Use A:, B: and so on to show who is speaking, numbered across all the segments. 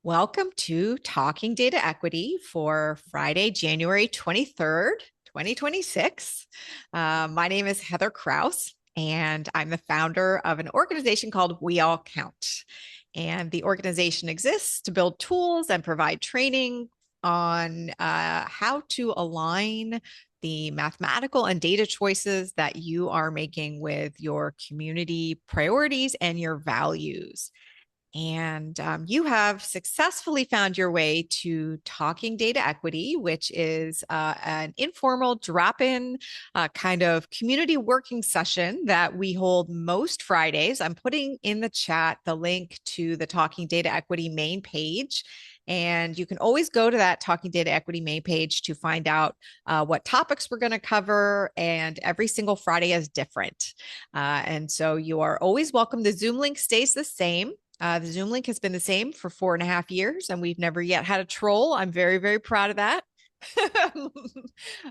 A: Welcome to Talking Data Equity for Friday, January 23rd, 2026. My name is Heather Kraus, and I'm the founder of an organization called We All Count. And the organization exists to build tools and provide training on how to align the mathematical and data choices that you are making with your community priorities and your values. And you have successfully found your way to Talking Data Equity, which is an informal drop in kind of community working session that we hold most Fridays. I'm putting in the chat the link to the Talking Data Equity main page. And you can always go to that Talking Data Equity main page to find out what topics we're going to cover. And every single Friday is different. And so you are always welcome. The Zoom link stays the same. The Zoom link has been the same for 4.5 years, and we've never yet had a troll. I'm very, very proud of that.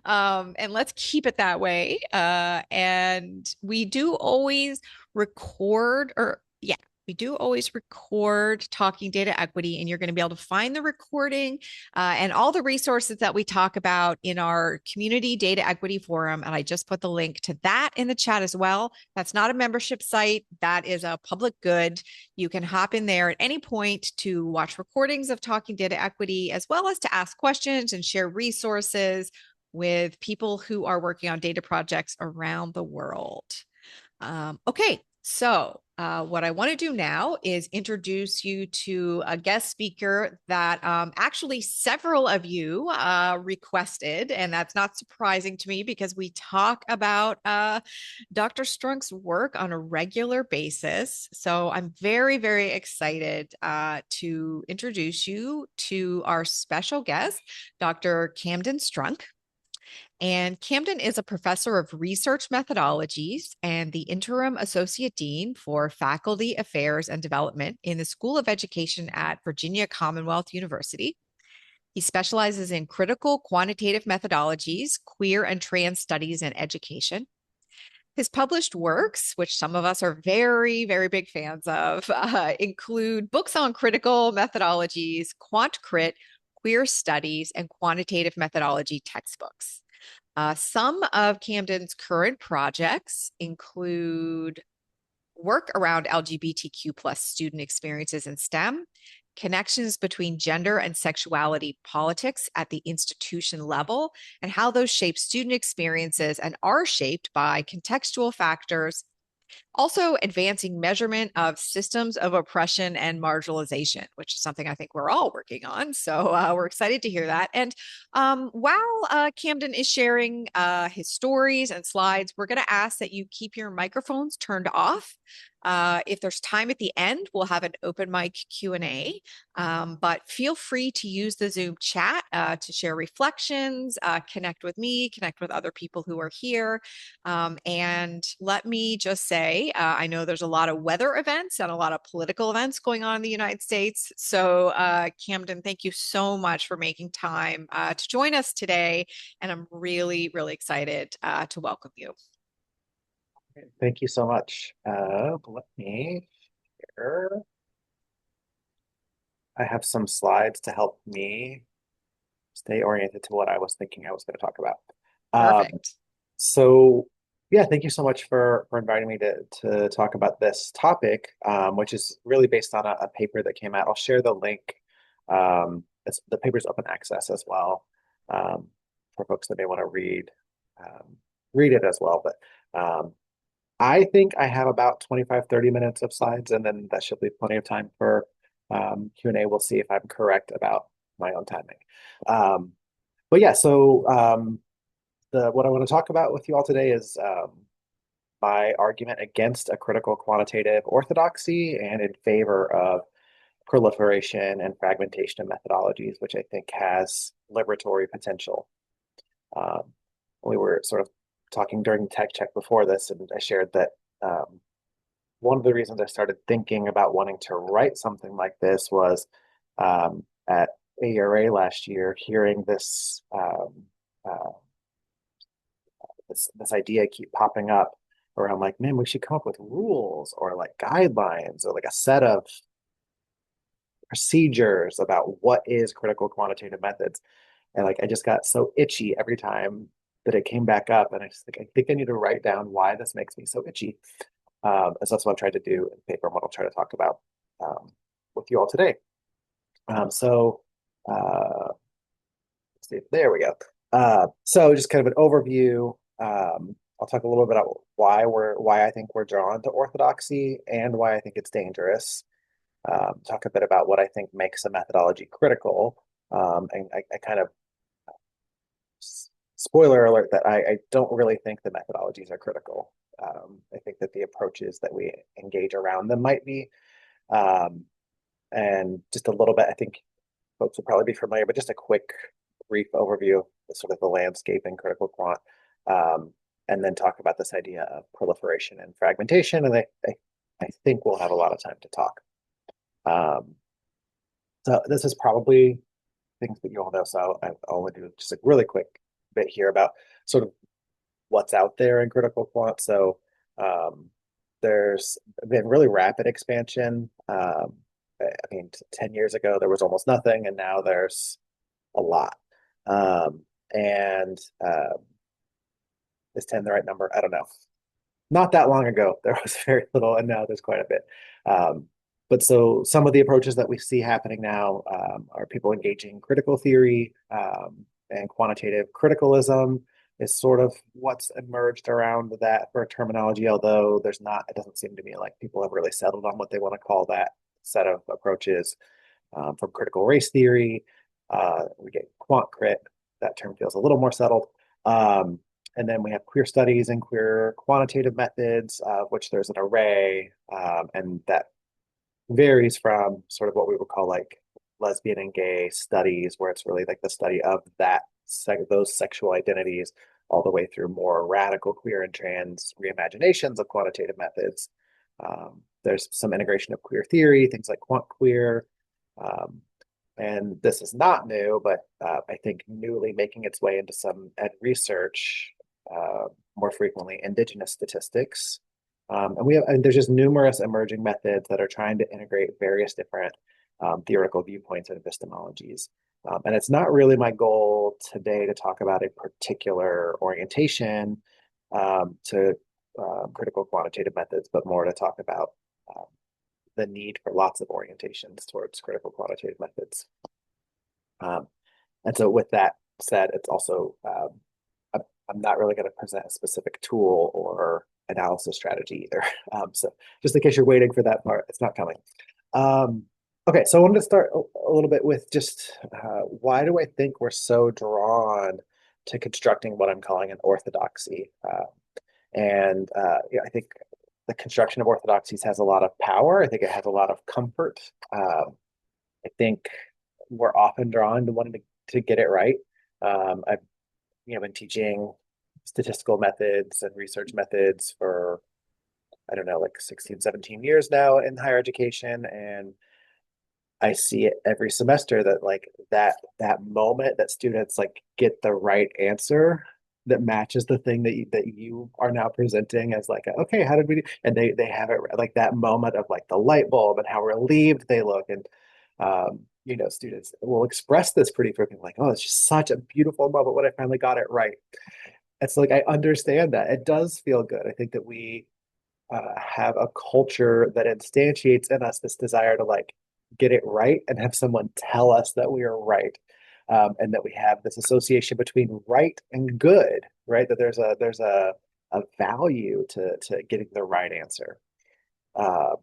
A: And let's keep it that way. And we do always record, or yeah, we do always record Talking Data Equity, and you're going to be able to find the recording and all the resources that we talk about in our community data equity forum. And I just put the link to that in the chat as well. That's not a membership site, that is a public good. You can hop in there at any point to watch recordings of Talking Data Equity, as well as to ask questions and share resources with people who are working on data projects around the world. Okay, so what I want to do now is introduce you to a guest speaker that actually several of you requested, and that's not surprising to me because we talk about Dr. Strunk's work on a regular basis. So I'm very, very excited to introduce you to our special guest, Dr. Kamden Strunk. And Kamden is a professor of research methodologies and the interim associate dean for faculty affairs and development in the School of Education at Virginia Commonwealth University. He specializes in critical quantitative methodologies, queer and trans studies, and education. His published works, which some of us are very, very big fans of, include books on critical methodologies, quant crit, queer studies, and quantitative methodology textbooks. Some of Kamden's current projects include work around LGBTQ plus student experiences in STEM, connections between gender and sexuality politics at the institution level, and how those shape student experiences and are shaped by contextual factors, also advancing measurement of systems of oppression and marginalization, which is something I think we're all working on. So we're excited to hear that. And while Kamden is sharing his stories and slides, we're going to ask that you keep your microphones turned off. If there's time at the end, we'll have an open mic Q&A, but feel free to use the Zoom chat to share reflections, connect with me, connect with other people who are here. And let me just say, I know there's a lot of weather events and a lot of political events going on in the United States. So Kamden, thank you so much for making time to join us today. And I'm really, really excited to welcome you.
B: Thank you so much. Let me share. I have some slides to help me stay oriented to what I was thinking I was going to talk about. Um,
A: Perfect.
B: so yeah, thank you so much for inviting me to talk about this topic, which is really based on a paper that came out. I'll share the link. The paper's open access as well, for folks that may want to read it as well. But I think I have about 25-30 minutes of slides, and then that should leave plenty of time for Q&A. We'll see if I'm correct about my own timing. Um, but yeah, so what I want to talk about with you all today is my argument against a critical quantitative orthodoxy and in favor of proliferation and fragmentation of methodologies, which I think has liberatory potential. We were sort of talking during tech check before this, and I shared that one of the reasons I started thinking about wanting to write something like this was at ARA last year, hearing uh, this idea keep popping up around like, man, we should come up with rules or like guidelines or like a set of procedures about what is critical quantitative methods. And like I just got so itchy every time that it came back up. And I just think I think I need to write down why this makes me so itchy. And so that's what I'm trying to do in the paper and what I'll try to talk about um, with you all today. So let's see, there we go. So just kind of an overview. I'll talk a little bit about why I think we're drawn to orthodoxy and why I think it's dangerous. Talk a bit about what I think makes a methodology critical. And I kind of spoiler alert that I don't really think the methodologies are critical. I think that the approaches that we engage around them might be. Um, and just a little bit, I think folks will probably be familiar, but just a quick, brief overview of sort of the landscape in critical quant, um, and then talk about this idea of proliferation and fragmentation. And I think we'll have a lot of time to talk. Um, so this is probably things that you all know. So I'll do just a really quick bit here about sort of what's out there in critical quant. So um, there's been really rapid expansion. I mean, 10 years ago, there was almost nothing, and now there's a lot. Um, and is 10 the right number? I don't know. Not that long ago, there was very little, and now there's quite a bit. Um, but so some of the approaches that we see happening now are people engaging critical theory and quantitative criticalism is sort of what's emerged around that for terminology, although there's not, it doesn't seem to me like people have really settled on what they want to call that set of approaches from critical race theory. We get quant crit. That term feels a little more settled. And then we have queer studies and queer quantitative methods, which there's an array, and that varies from sort of what we would call like lesbian and gay studies, where it's really like the study of those sexual identities, all the way through more radical queer and trans reimaginations of quantitative methods. There's some integration of queer theory, things like quant queer. Um, and this is not new, but I think newly making its way into some ed research, uh, more frequently indigenous statistics. And there's just numerous emerging methods that are trying to integrate various different theoretical viewpoints and epistemologies. And it's not really my goal today to talk about a particular orientation to critical quantitative methods, but more to talk about um, the need for lots of orientations towards critical quantitative methods. Um, and so with that said, it's also, I'm not really going to present a specific tool or analysis strategy either. So just in case you're waiting for that part, it's not coming. Um, okay, so I wanted to start a little bit with just why do I think we're so drawn to constructing what I'm calling an orthodoxy? Yeah, I think the construction of orthodoxies has a lot of power. I think it has a lot of comfort. I think we're often drawn to wanting to get it right. I've been teaching statistical methods and research methods for I don't know, like 16, 17 years now in higher education, and I see it every semester that like that moment that students like get the right answer that matches the thing that you are now presenting as like okay, how did we do? And they have it like that moment of like the light bulb and how relieved they look. And students will express this pretty frequently like, oh, it's just such a beautiful moment when I finally got it right. It's like I understand that it does feel good. I think that we have a culture that instantiates in us this desire to like get it right and have someone tell us that we are right, and that we have this association between right and good, right? That there's a value to getting the right answer. Uh,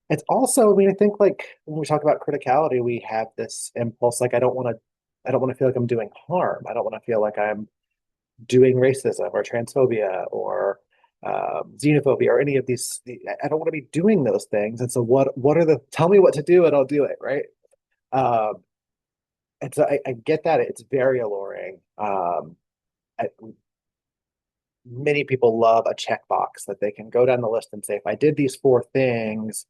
B: it's also, I mean, I think like when we talk about criticality, we have this impulse like I don't want to feel like I'm doing harm. I don't want to feel like I'm doing racism or transphobia or xenophobia or any of these. I don't want to be doing those things. And so, what are the? Tell me what to do, and I'll do it. Right. Um, and so, I get that it's very alluring. I, many people love a checkbox that they can go down the list and say, if I did these four things.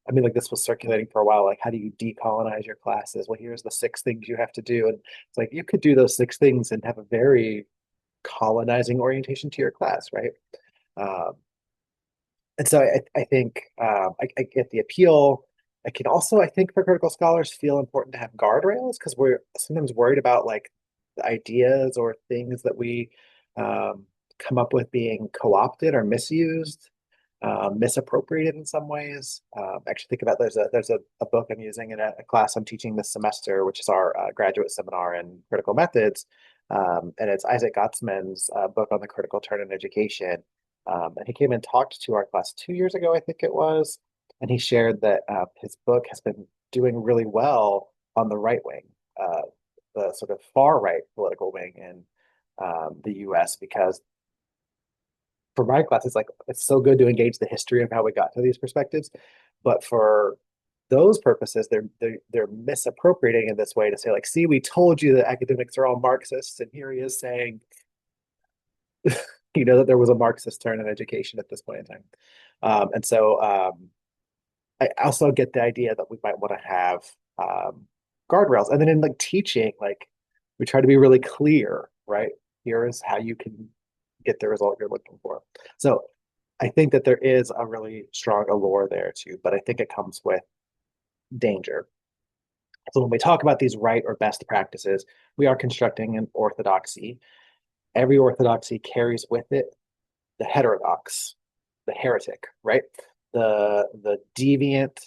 B: I mean, like this was circulating for a while. Like, how do you decolonize your classes? Well, here's the six things you have to do, and it's like you could do those six things and have a very colonizing orientation to your class, right? Um, and so I think I get the appeal. It can also, I think, for critical scholars, feel important to have guardrails because we're sometimes worried about like the ideas or things that we um, come up with being co-opted or misused, misappropriated in some ways. Actually, think about there's a book I'm using in a class I'm teaching this semester, which is our graduate seminar in critical methods, and it's Isaac Gottesman's book on the critical turn in education. And he came and talked to our class 2 years ago, I think it was, and he shared that his book has been doing really well on the right wing, uh, the sort of far right political wing in the U.S. because for my class, it's so good to engage the history of how we got to these perspectives, but for those purposes, they're misappropriating in this way to say like, see, we told you that academics are all Marxists, and here he is saying, that there was a Marxist turn in education at this point in time, and so. I also get the idea that we might want to have guardrails. And then in like teaching, like we try to be really clear, right? Here is how you can get the result you're looking for. So I think that there is a really strong allure there too, but I think it comes with danger. So when we talk about these right or best practices, we are constructing an orthodoxy. Every orthodoxy carries with it the heterodox, the heretic, right? The deviant,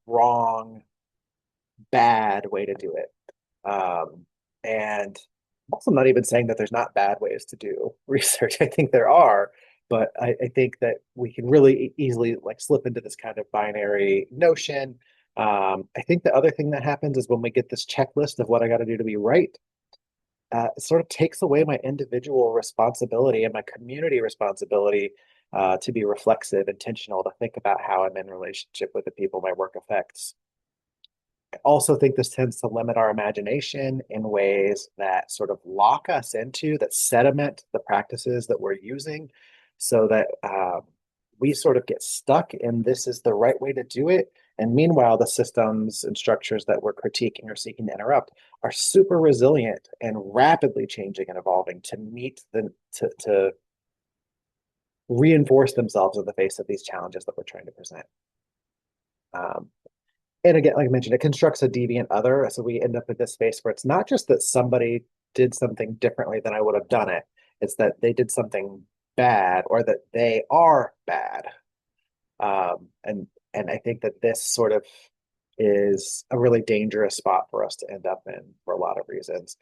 B: wrong, bad way to do it. And I'm also not even saying that there's not bad ways to do research. I think there are, but I think that we can really easily like slip into this kind of binary notion. I think the other thing that happens is when we get this checklist of what I got to do to be right, it sort of takes away my individual responsibility and my community responsibility to be reflexive, intentional, to think about how I'm in relationship with the people my work affects. I also think this tends to limit our imagination in ways that sort of lock us into, that sediment the practices that we're using, so that we sort of get stuck in this is the right way to do it. And meanwhile, the systems and structures that we're critiquing or seeking to interrupt are super resilient and rapidly changing and evolving to meet to reinforce themselves in the face of these challenges that we're trying to present. Um, and again, like I mentioned, it constructs a deviant other. So we end up in this space where it's not just that somebody did something differently than I would have done it. It's that they did something bad or that they are bad. And I think that this sort of is a really dangerous spot for us to end up in for a lot of reasons.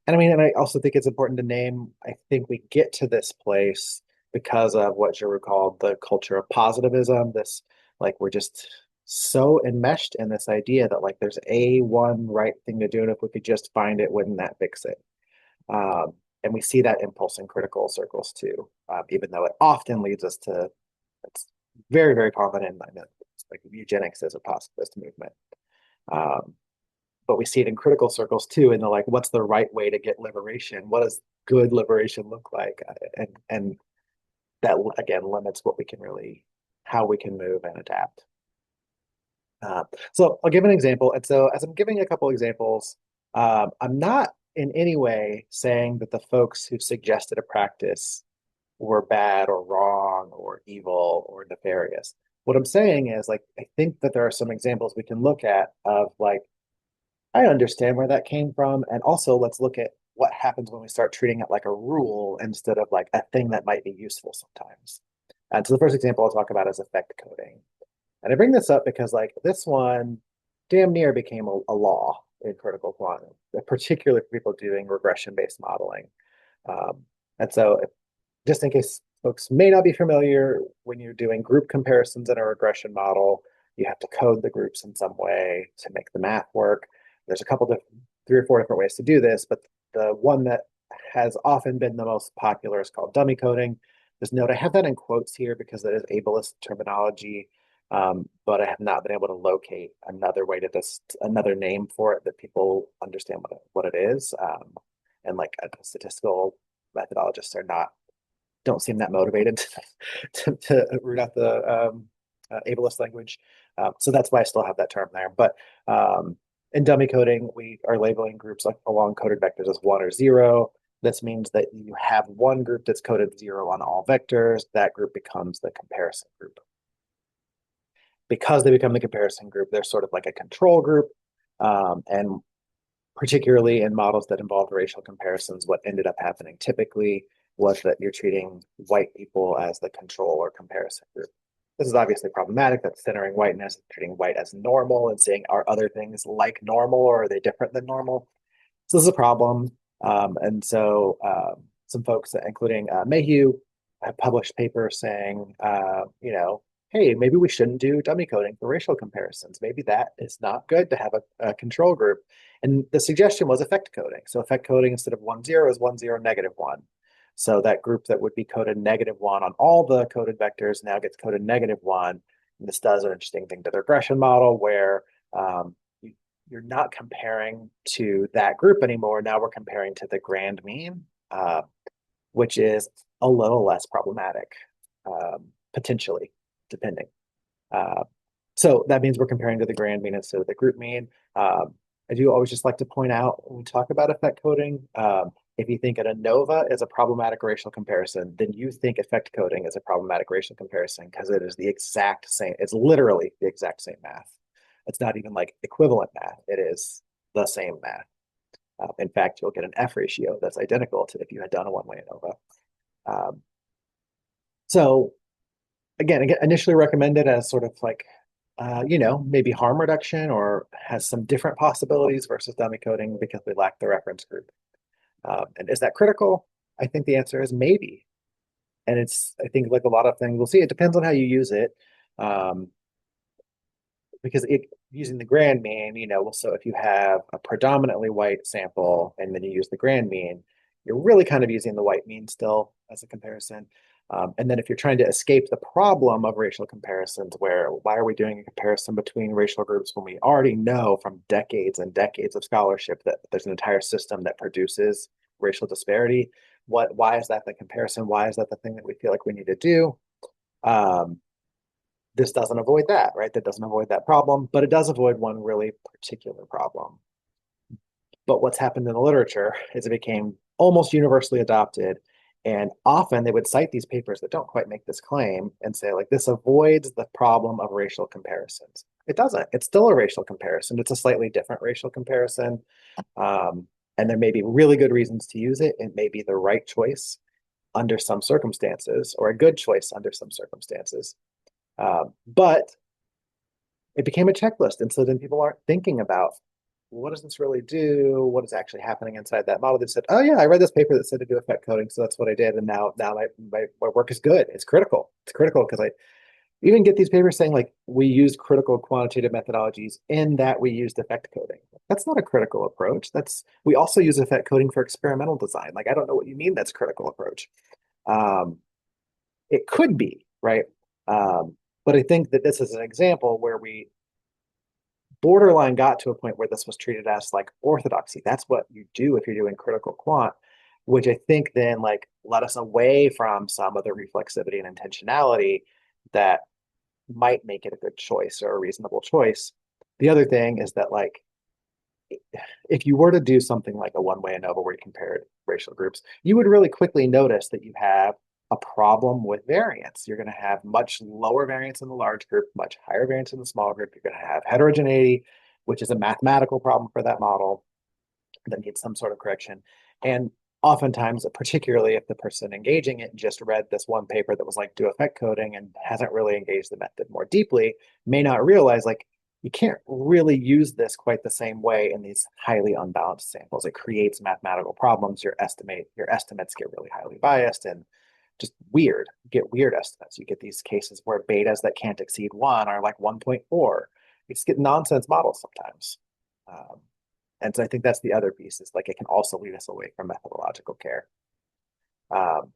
B: And I mean, and I also think it's important to name, I think we get to this place because of what Giroux called the culture of positivism. This, like, we're just so enmeshed in this idea that, like, there's a one right thing to do. And if we could just find it, wouldn't that fix it? And we see that impulse in critical circles too, even though it often leads us to, it's very, very common in like eugenics as a positivist movement. Um, but we see it in critical circles too, in the like, what's the right way to get liberation? What does good liberation look like? And that again limits what we can really, how we can move and adapt. So I'll give an example. And so as I'm giving a couple examples, I'm not in any way saying that the folks who suggested a practice were bad or wrong or evil or nefarious. What I'm saying is like, I think that there are some examples we can look at of like, I understand where that came from. And also let's look at what happens when we start treating it like a rule instead of like a thing that might be useful sometimes. And so the first example I'll talk about is effect coding. And I bring this up because like this one damn near became a law in critical quantum, particularly for people doing regression-based modeling. Um, and so just in case folks may not be familiar, when you're doing group comparisons in a regression model, you have to code the groups in some way to make the math work. There's a couple of 3 or 4 different ways to do this, but the one that has often been the most popular is called dummy coding. Just note I have that in quotes here because that is ableist terminology, but I have not been able to locate another way to just another name for it that people understand what it is. And like statistical methodologists are not don't seem that motivated to root out the ableist language. So that's why I still have that term there. But in dummy coding, we are labeling groups like along coded vectors as 1 or 0. This means that you have one group that's coded 0 on all vectors. That group becomes the comparison group. because they become the comparison group, they're sort of like a control group. And particularly in models that involved racial comparisons, what ended up happening typically was that you're treating white people as the control or comparison group. This is obviously problematic. That's centering whiteness, treating white as normal and saying, are other things like normal or are they different than normal? So this is a problem. Some folks, including Mayhew, have published papers saying, hey, maybe we shouldn't do dummy coding for racial comparisons. Maybe that is not good to have a control group. And the suggestion was effect coding. So effect coding instead of 1, 0 is 1, 0, -1. So that group that would be coded -1 on all the coded vectors now gets coded -1. And this does an interesting thing to the regression model where you you're not comparing to that group anymore. Now we're comparing to the grand mean, which is a little less problematic, potentially, depending. Uh, so that means we're comparing to the grand mean instead of the group mean. I do always just like to point out when we talk about effect coding, if you think an ANOVA is a problematic racial comparison, then you think effect coding is a problematic racial comparison because it is the exact same. It's literally the exact same math. It's not even like equivalent math. It is the same math. In fact, you'll get an F ratio that's identical to if you had done a one-way ANOVA. Um, so again, initially recommended as sort of like, maybe harm reduction or has some different possibilities versus dummy coding because we lack the reference group. And is that critical? I think the answer is maybe. And I think like a lot of things, we'll see. It depends on how you use it. Um, because using the grand mean, so if you have a predominantly white sample and then you use the grand mean, you're really kind of using the white mean still as a comparison. And then if you're trying to escape the problem of racial comparisons, where why are we doing a comparison between racial groups when we already know from decades and decades of scholarship that there's an entire system that produces racial disparity? Why is that the comparison? Why is that the thing that we feel like we need to do? Um, this doesn't avoid that, right? That doesn't avoid that problem, but it does avoid one really particular problem. But what's happened in the literature is it became almost universally adopted. And often they would cite these papers that don't quite make this claim and say, like, this avoids the problem of racial comparisons. It doesn't. It's still a racial comparison. It's a slightly different racial comparison. And there may be really good reasons to use it. It may be the right choice under some circumstances or a good choice under some circumstances. But it became a checklist. And so then people aren't thinking about, well, what does this really do? What is actually happening inside that model? They said, oh yeah, I read this paper that said to do effect coding. So that's what I did. And now my work is good. It's critical. It's critical because I even get these papers saying like we used critical quantitative methodologies in that we used effect coding. That's not a critical approach. We also use effect coding for experimental design. Like I don't know what you mean that's critical approach. Um, it could be, right? Um, but I think that this is an example where we borderline got to a point where this was treated as like orthodoxy. That's what you do if you're doing critical quant, which I think then like led us away from some of the reflexivity and intentionality that might make it a good choice or a reasonable choice. The other thing is that like if you were to do something like a one-way ANOVA where you compared racial groups, you would really quickly notice that you have a problem with variance. You're going to have much lower variance in the large group, much higher variance in the small group. You're going to have heterogeneity, which is a mathematical problem for that model that needs some sort of correction. And oftentimes, particularly if the person engaging it just read this one paper that was like do effect coding and hasn't really engaged the method more deeply, may not realize like you can't really use this quite the same way in these highly unbalanced samples. It creates mathematical problems. Your estimates get really highly biased and just weird. You get weird estimates. You get these cases where betas that can't exceed 1 are like 1.4. You just get nonsense models sometimes. Um, and so I think that's the other piece is like it can also lead us away from methodological care. Um,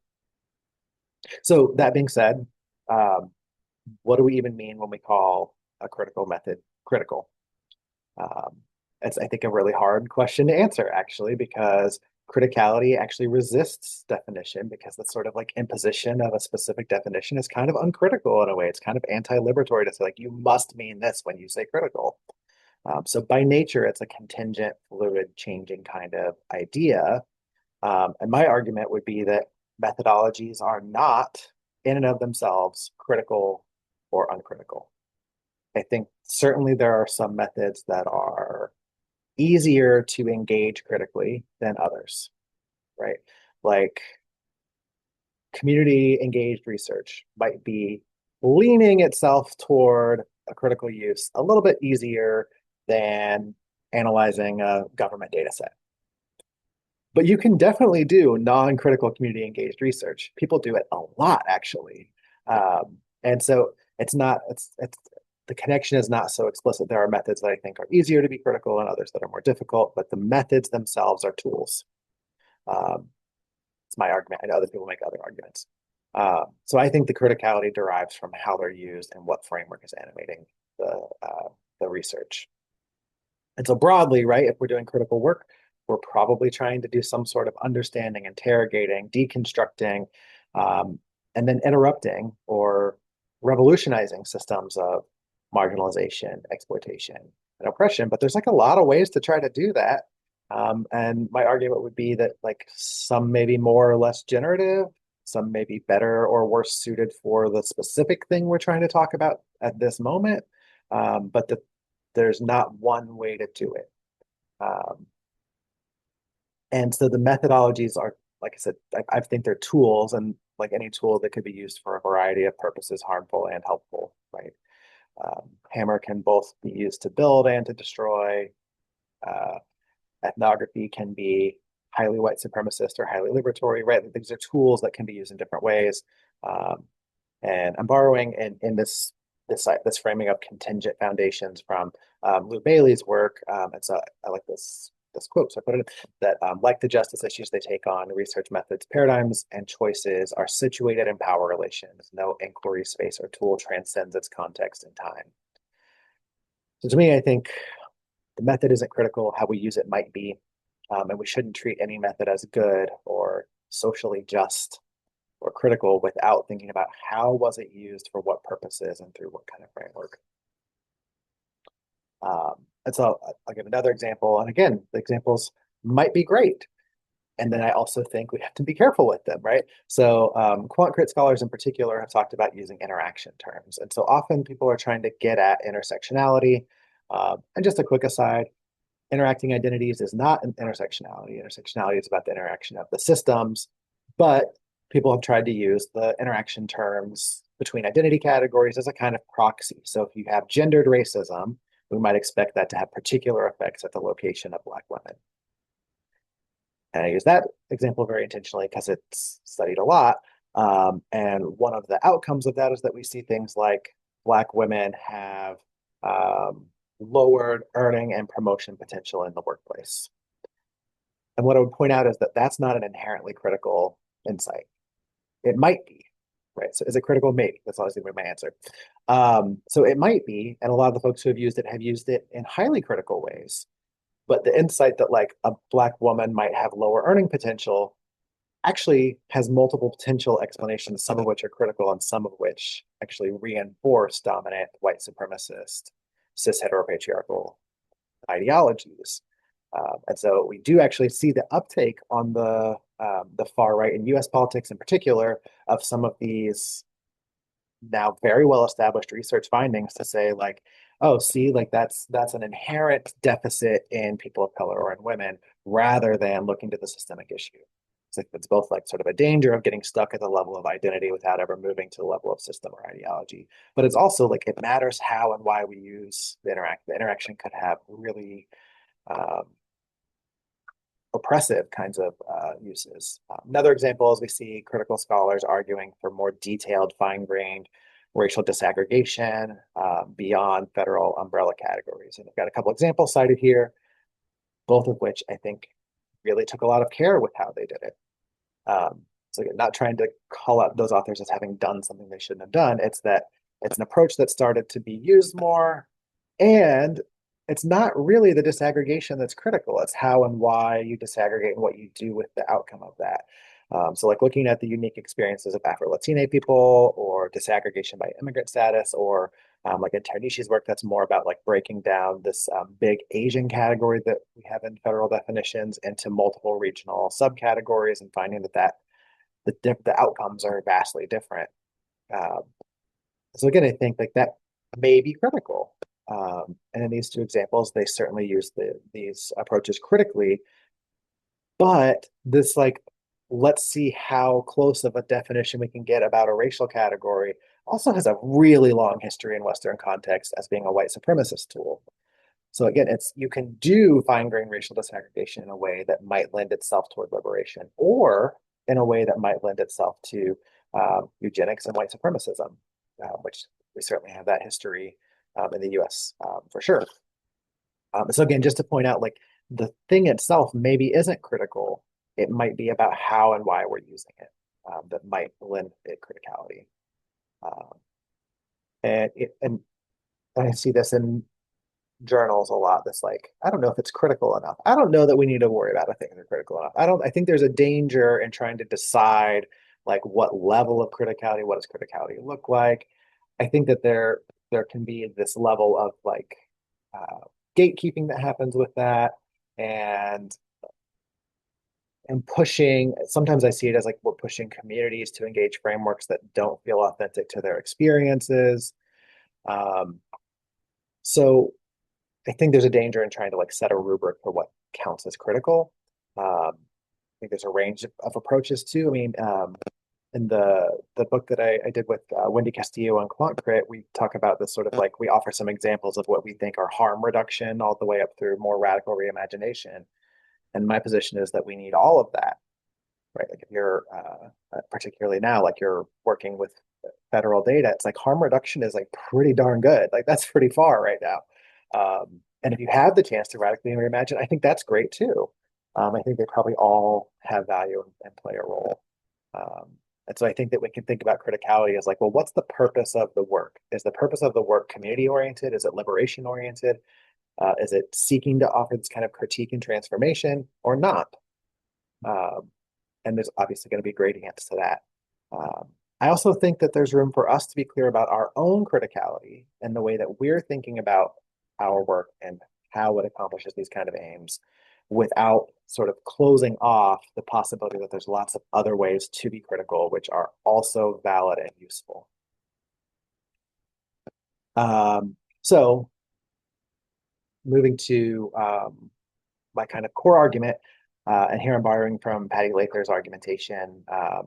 B: so that being said, um, what do we even mean when we call a critical method critical? Um, it's, I think, a really hard question to answer, actually, because criticality actually resists definition because the sort of like imposition of a specific definition is kind of uncritical in a way. It's kind of anti-liberatory to say, like, you must mean this when you say critical. So by nature, it's a contingent, fluid, changing kind of idea. And my argument would be that methodologies are not, in and of themselves, critical or uncritical. I think certainly there are some methods that are easier to engage critically than others, right? Like community engaged research might be leaning itself toward a critical use a little bit easier than analyzing a government data set. But you can definitely do non-critical community engaged research. People do it a lot, actually. And so it's the connection is not so explicit. There are methods that I think are easier to be critical and others that are more difficult, but the methods themselves are tools. Um, it's my argument. I know other people make other arguments. So I think the criticality derives from how they're used and what framework is animating the research. And so broadly, right, if we're doing critical work, we're probably trying to do some sort of understanding, interrogating, deconstructing, um, and then interrupting or revolutionizing systems of marginalization, exploitation, and oppression. But there's like a lot of ways to try to do that. And my argument would be that like some may be more or less generative, some may be better or worse suited for the specific thing we're trying to talk about at this moment. But there's not one way to do it. Um, and so the methodologies are, like I said, I think they're tools, and like any tool that could be used for a variety of purposes, harmful and helpful, right? Hammer can both be used to build and to destroy. Uh, Ethnography can be highly white supremacist or highly liberatory, right? These are tools that can be used in different ways. Um, and I'm borrowing in this framing of contingent foundations from Lou Bailey's work. And so I like this quote, so I put it in, that like the justice issues they take on, research methods, paradigms, and choices are situated in power relations. No inquiry space or tool transcends its context and time. So to me, I think the method isn't critical. How we use it might be, and we shouldn't treat any method as good or socially just or critical without thinking about how was it used for what purposes and through what kind of framework. And so I'll give another example. And again, the examples might be great. And then I also think we have to be careful with them, right? So quant crit scholars in particular have talked about using interaction terms. And so often people are trying to get at intersectionality. And just a quick aside, interacting identities is not an intersectionality. Intersectionality is about the interaction of the systems, but people have tried to use the interaction terms between identity categories as a kind of proxy. So if you have gendered racism, we might expect that to have particular effects at the location of Black women. And I use that example very intentionally because it's studied a lot. And one of the outcomes of that is that we see things like Black women have lowered earning and promotion potential in the workplace. And what I would point out is that that's not an inherently critical insight. It might be, right? So is it critical? Maybe. That's always going to be my answer. So it might be, and a lot of the folks who have used it in highly critical ways. But the insight that like a Black woman might have lower earning potential actually has multiple potential explanations, some of which are critical and some of which actually reinforce dominant white supremacist, cis heteropatriarchal ideologies. And so we do actually see the uptake on the far right in U.S. politics in particular of some of these now very well established research findings to say like, oh, see, like that's an inherent deficit in people of color or in women rather than looking to the systemic issue. It's both like sort of a danger of getting stuck at the level of identity without ever moving to the level of system or ideology. But it's also like it matters how and why we use the interaction. The interaction could have really um, oppressive kinds of uses. Another example is we see critical scholars arguing for more detailed, fine-grained racial disaggregation beyond federal umbrella categories. And I've got a couple examples cited here, both of which I think really took a lot of care with how they did it. So again, not trying to call out those authors as having done something they shouldn't have done. It's that it's an approach that started to be used more, and it's not really the disaggregation that's critical. It's how and why you disaggregate and what you do with the outcome of that. So like looking at the unique experiences of Afro-Latina people or disaggregation by immigrant status or like in Tarnishi's work, that's more about like breaking down this big Asian category that we have in federal definitions into multiple regional subcategories and finding that the outcomes are vastly different. Um, so again, I think like that may be critical. And in these two examples, they certainly use these approaches critically, but this like, let's see how close of a definition we can get about a racial category also has a really long history in Western context as being a white supremacist tool. So again, it's you can do fine-grained racial disaggregation in a way that might lend itself toward liberation, or in a way that might lend itself to eugenics and white supremacism, which we certainly have that history in the U.S. For sure. So again, just to point out, like the thing itself maybe isn't critical. It might be about how and why we're using it that might lend it criticality. Um, and I see this in journals a lot. That's like, I don't know if it's critical enough. I don't know that we need to worry about if things are critical enough. I think there's a danger in trying to decide like what level of criticality, what does criticality look like. I think that there can be this level of like uh, gatekeeping that happens with that, and pushing. Sometimes I see it as like we're pushing communities to engage frameworks that don't feel authentic to their experiences. Um, so I think there's a danger in trying to like set a rubric for what counts as critical. I think there's a range of approaches too. I mean, in the book that I did with Wendy Castillo on QuantCrit, we talk about this sort of like we offer some examples of what we think are harm reduction all the way up through more radical reimagination. And my position is that we need all of that, right? Like if you're particularly now, like you're working with federal data, it's like harm reduction is like pretty darn good. Like that's pretty far right now. And if you have the chance to radically reimagine, I think that's great too. I think they probably all have value and play a role. Um, and so I think that we can think about criticality as like, well, what's the purpose of the work? Is the purpose of the work community oriented? Is it liberation oriented? Is it seeking to offer this kind of critique and transformation or not? Um, and there's obviously going to be gradients to that. Um, I also think that there's room for us to be clear about our own criticality and the way that we're thinking about our work and how it accomplishes these kind of aims without sort of closing off the possibility that there's lots of other ways to be critical, which are also valid and useful. So moving to my kind of core argument, and here I'm borrowing from Patty Lather's argumentation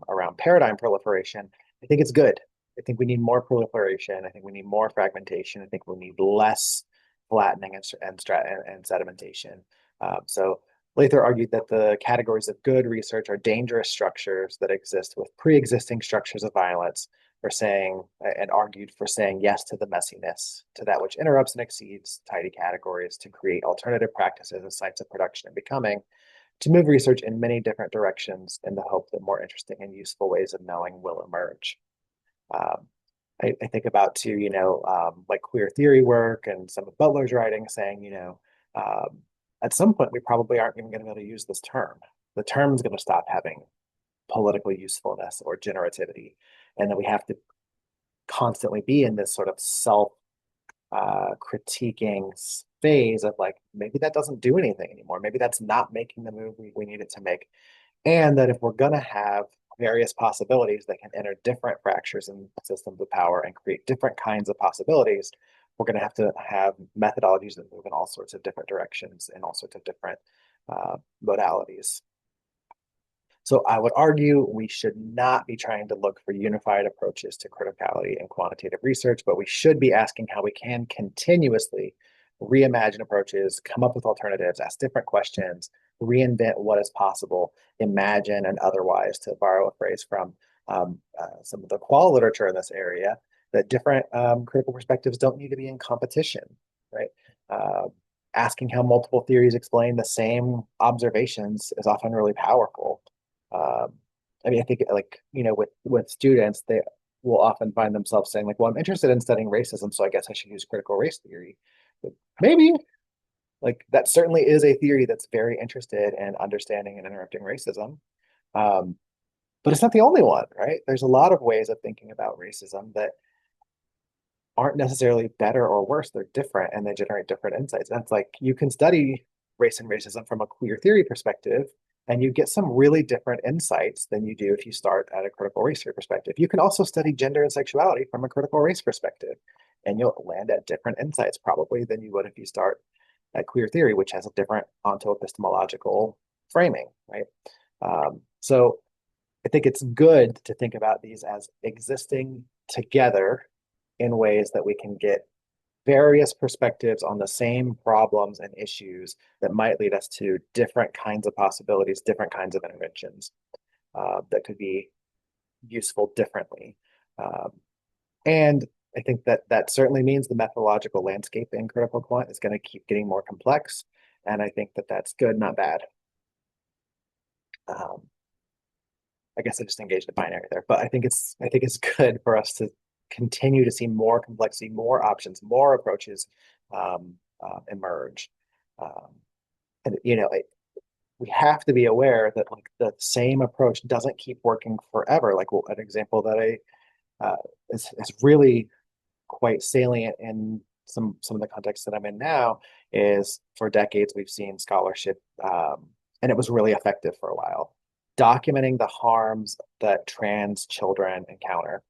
B: around paradigm proliferation. I think it's good. I think we need more proliferation. I think we need more fragmentation. I think we need less flattening and sedimentation. So Lather argued that the categories of good research are dangerous structures that exist with pre-existing structures of violence, for saying and argued for saying yes to the messiness, to that which interrupts and exceeds tidy categories, to create alternative practices as sites of production and becoming, to move research in many different directions in the hope that more interesting and useful ways of knowing will emerge. Um, I think about too, like queer theory work and some of Butler's writing saying, um, at some point we probably aren't even going to be able to use this term. The term's going to stop having political usefulness or generativity, and then we have to constantly be in this sort of self critiquing phase of like maybe that doesn't do anything anymore. Maybe that's not making the move we need it to make. And that if we're going to have various possibilities that can enter different fractures in systems of power and create different kinds of possibilities, we're going to have methodologies that move in all sorts of different directions and all sorts of different modalities. So I would argue we should not be trying to look for unified approaches to criticality and quantitative research, but we should be asking how we can continuously reimagine approaches, come up with alternatives, ask different questions, reinvent what is possible, imagine and otherwise, to borrow a phrase from some of the qual literature in this area, that different critical perspectives don't need to be in competition, right? Uh, Asking how multiple theories explain the same observations is often really powerful. um, I mean, I think like, with students, they will often find themselves saying like, well, I'm interested in studying racism, so I guess I should use critical race theory. But maybe like that certainly is a theory that's very interested in understanding and interrupting racism. Um, but it's not the only one, right? There's a lot of ways of thinking about racism that aren't necessarily better or worse. They're different and they generate different insights. And it's like you can study race and racism from a queer theory perspective, and you get some really different insights than you do if you start at a critical race theory perspective. You can also study gender and sexuality from a critical race perspective, and you'll land at different insights probably than you would if you start at queer theory, which has a different onto-epistemological framing, right? So I think it's good to think about these as existing together in ways that we can get various perspectives on the same problems and issues that might lead us to different kinds of possibilities, different kinds of interventions that could be useful differently. Um, and I think that that certainly means the methodological landscape in critical quant is going to keep getting more complex. And I think that that's good, not bad. Um, I guess I just engaged the binary there, but I think it's good for us to continue to see more complexity, more options, more approaches emerge. Um, and we have to be aware that like the same approach doesn't keep working forever. Like an example that is really quite salient in some of the contexts that I'm in now is for decades we've seen scholarship, and it was really effective for a while, documenting the harms that trans children encounter.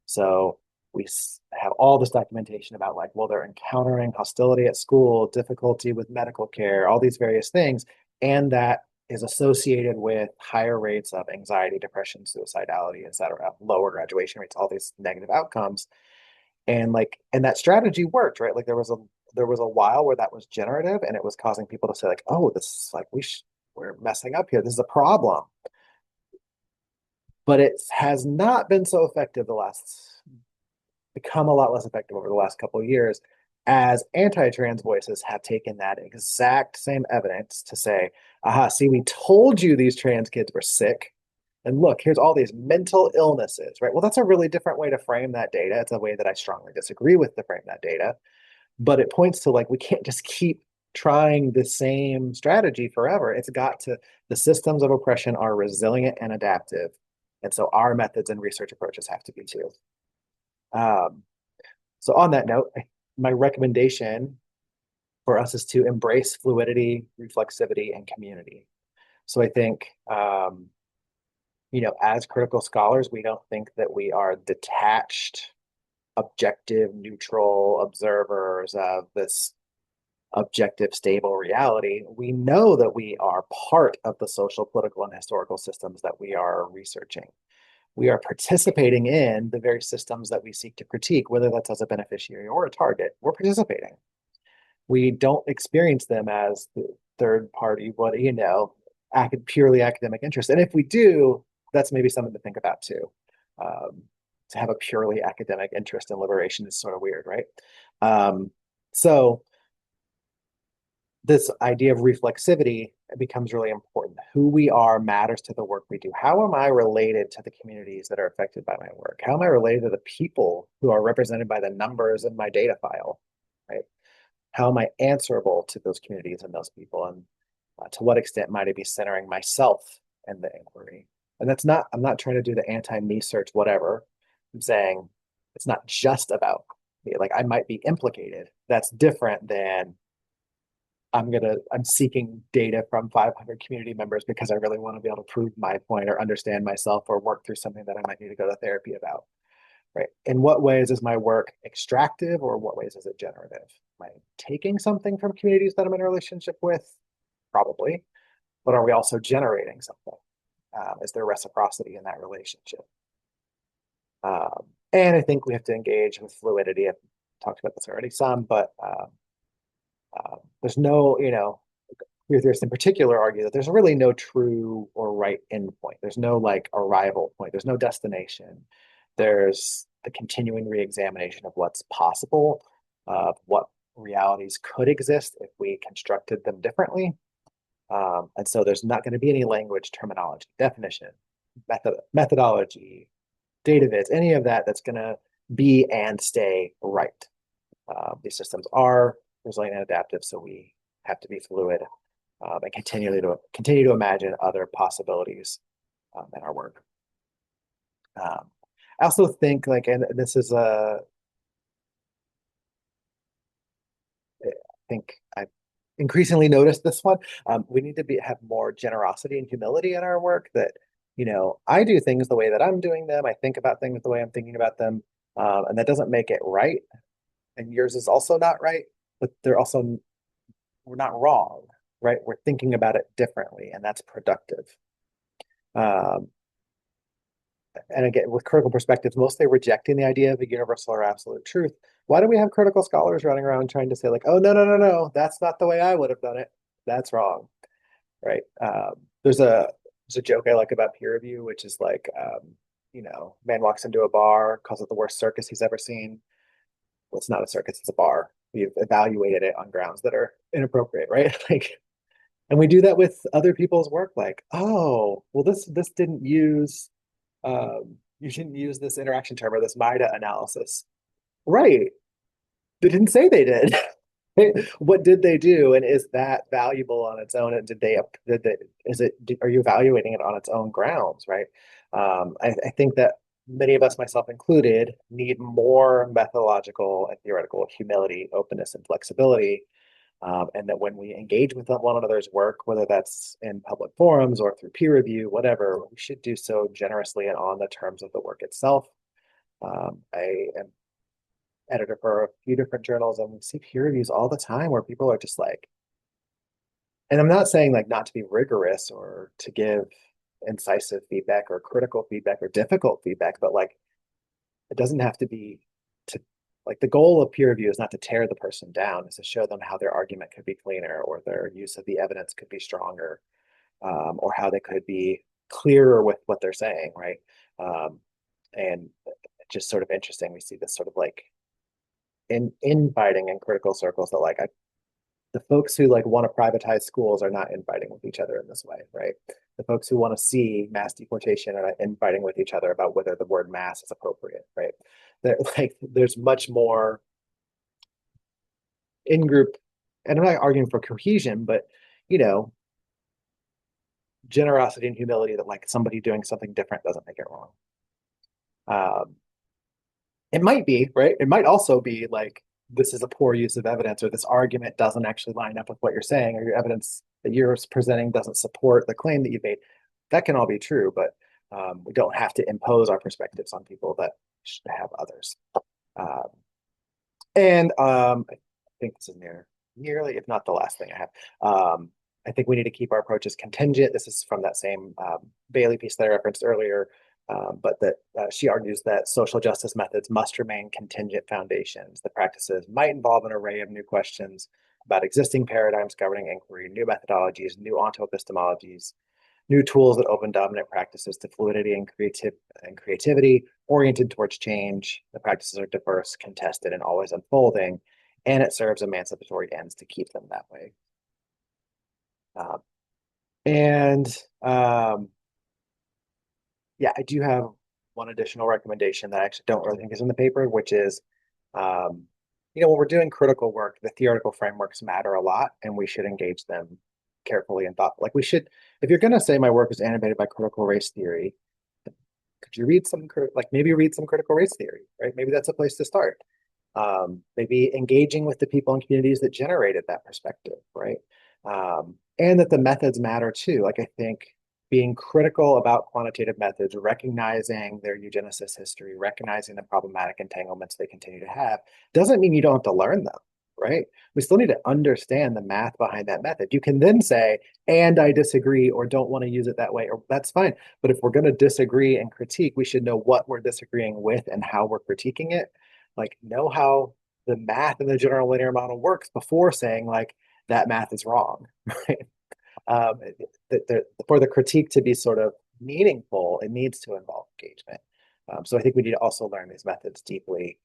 B: So we have all this documentation about like, well, they're encountering hostility at school, difficulty with medical care, all these various things, and that is associated with higher rates of anxiety, depression, suicidality, et cetera, lower graduation rates, all these negative outcomes. And that strategy worked, right? Like there was a while where that was generative and it was causing people to say like, oh, this is like we're messing up here. This is a problem. But it has not been so effective the last become a lot less effective over the last couple of years as anti-trans voices have taken that exact same evidence to say, aha, see, we told you these trans kids were sick. And look, here's all these mental illnesses, right? Well, that's a really different way to frame that data. It's a way that I strongly disagree with to frame that data. But it points to like, we can't just keep trying the same strategy forever. It's got to, the systems of oppression are resilient and adaptive. And so our methods and research approaches have to be too. Um, so on that note, my recommendation for us is to embrace fluidity, reflexivity, and community. So I think, as critical scholars, we don't think that we are detached, objective, neutral observers of this objective, stable reality. We know that we are part of the social, political, and historical systems that we are researching. We are participating in the very systems that we seek to critique, whether that's as a beneficiary or a target. We're participating. We don't experience them as the third party, purely academic interest. And if we do, that's maybe something to think about too. Um, to have a purely academic interest in liberation is sort of weird, right? Um, so this idea of reflexivity becomes really important. Who we are matters to the work we do. How am I related to the communities that are affected by my work? How am I related to the people who are represented by the numbers in my data file, right? How am I answerable to those communities and those people? And to what extent might I be centering myself in the inquiry? And I'm not trying to do the anti-me search, whatever. I'm saying it's not just about me. Like I might be implicated. That's different than I'm seeking data from 500 community members because I really want to be able to prove my point or understand myself or work through something that I might need to go to therapy about. Right. In what ways is my work extractive or what ways is it generative? Am I taking something from communities that I'm in a relationship with? Probably. But are we also generating something? Is there reciprocity in that relationship? And I think we have to engage with fluidity. I've talked about this already some, but there's no, queer theorists in particular argue that there's really no true or right endpoint. There's no like arrival point. There's no destination. There's the continuing reexamination of what's possible, of what realities could exist if we constructed them differently. And so there's not going to be any language, terminology, definition, methodology, data vids, any of that that's going to be and stay right. These systems are resilient and adaptive, so we have to be fluid and continue to imagine other possibilities in our work. I also think like, and this is I think I've increasingly noticed this one. We need to have more generosity and humility in our work. That I do things the way that I'm doing them. I think about things the way I'm thinking about them, and that doesn't make it right. and yours is also not right, but we're not wrong, right? We're thinking about it differently, and that's productive. Um, and again, with critical perspectives, mostly rejecting the idea of a universal or absolute truth. Why do we have critical scholars running around trying to say like, oh, no, no, no, no, that's not the way I would have done it. That's wrong, right? There's a joke I like about peer review, which is like, man walks into a bar, calls it the worst circus he's ever seen. Well, it's not a circus, it's a bar. We've evaluated it on grounds that are inappropriate, right? Like, and we do that with other people's work, like, oh, well, this didn't use you shouldn't use this interaction term or this MIDA analysis. Right. They didn't say they did. What did they do? And is that valuable on its own? And are you evaluating it on its own grounds? Right. I think that many of us, myself included, need more methodological and theoretical humility, openness, and flexibility. And that when we engage with one another's work, whether that's in public forums or through peer review, whatever, we should do so generously and on the terms of the work itself. I am editor for a few different journals, and we see peer reviews all the time where people are just like, and I'm not saying like not to be rigorous or to give incisive feedback or critical feedback or difficult feedback, but like it doesn't have to be to like the goal of peer review is not to tear the person down, is to show them how their argument could be cleaner or their use of the evidence could be stronger, or how they could be clearer with what they're saying, right? And just sort of interesting. We see this sort of like infighting in critical circles that the folks who like want to privatize schools are not infighting with each other in this way, right? The folks who want to see mass deportation are not infighting with each other about whether the word mass is appropriate, right? There's much more in group, and I'm not arguing for cohesion, but you know, generosity and humility that like somebody doing something different doesn't make it wrong. Um, it might be, right? It might also be like this is a poor use of evidence, or this argument doesn't actually line up with what you're saying, or your evidence that you're presenting doesn't support the claim that you made. That can all be true, but we don't have to impose our perspectives on people that should have others. Um, and I think this is nearly, if not the last thing I have. I think we need to keep our approaches contingent. This is from that same Bailey piece that I referenced earlier, but that she argues that social justice methods must remain contingent foundations. The practices might involve an array of new questions about existing paradigms governing inquiry, new methodologies, new onto-epistemologies, new tools that open dominant practices to fluidity and creativity, oriented towards change. The practices are diverse, contested, and always unfolding, and it serves emancipatory ends to keep them that way. Um, and yeah, I do have one additional recommendation that I actually don't really think is in the paper, which is, um, when we're doing critical work, the theoretical frameworks matter a lot, and we should engage them carefully and thought. Like we should, if you're going to say my work is animated by critical race theory, could you read maybe read some critical race theory, right? Maybe that's a place to start. Maybe engaging with the people and communities that generated that perspective, right? And that the methods matter too. Like I think being critical about quantitative methods, recognizing their eugenicist history, recognizing the problematic entanglements they continue to have, doesn't mean you don't have to learn them, right? We still need to understand the math behind that method. You can then say, and I disagree, or don't want to use it that way, or that's fine. But if we're going to disagree and critique, we should know what we're disagreeing with and how we're critiquing it. Like, know how the math in the general linear model works before saying, like, that math is wrong, right? Um, for the critique to be sort of meaningful, it needs to involve engagement. So I think we need to also learn these methods deeply,